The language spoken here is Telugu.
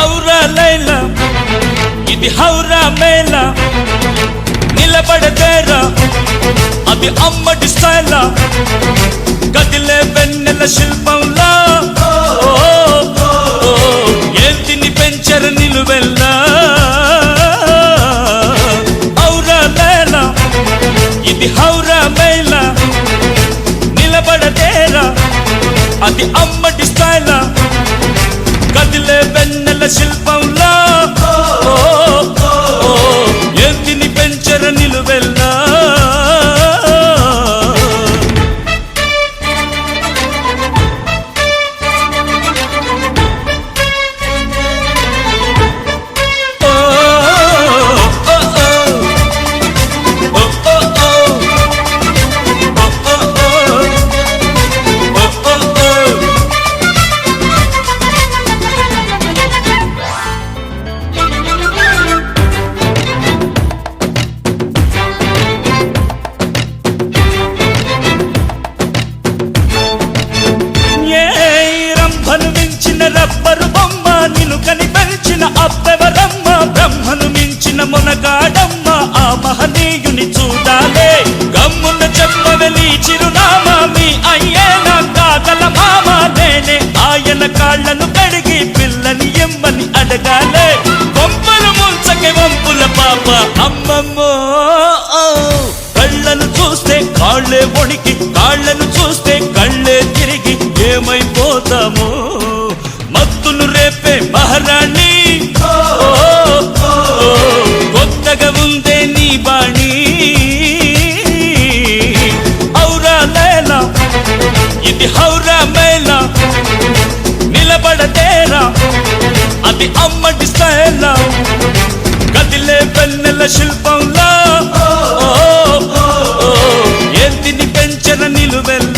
ఔరా లైలా ఇది హౌరా మేళ నిలబడదేరా అది అమ్మడి స్టైలా కదిలే వెన్నెల శిల్పంలా ఏంటిని పెంచర నిలువెల్లా ఔరా లైలా ఇది హౌరా మేళ నిలబడదేరా అది అమ్మడి స్టైలా కదిలే వెన్నెల శిల్పంలా ఏంటిని పెంచర నిలువెల్లా రబ్బరు బొమ్మ నిన్ను కని పెంచిన అబ్బెవరమ్మ బ్రహ్మను మించిన మునగాడమ్మ ఆ మహనీయుని చూడాలే గమ్మున చెప్పవెలి చిరునామా మీ అయ్యేనా కాగల మామ నేనే ఆయన కాళ్లను కడిగి పిల్లని ఎమ్మని అడగాలే కొంపలు ముంచకే వంపుల పాప అమ్మమ్మో కళ్ళను చూస్తే కాళ్ళే వణికి కాళ్ళను చూస్తే కళ్ళే తిరిగి ఏమైపోతామో మత్తును రేపే మహారాణి కొత్తగా ఉందే నీ బాణి ఔరా లైలా ఇది హౌరా మేళ నిలబడదేరా అది అమ్మడి స్టైలా కదిలే వెన్నెల శిల్పంలా ఏంటిని పెంచన నిలువెల్లా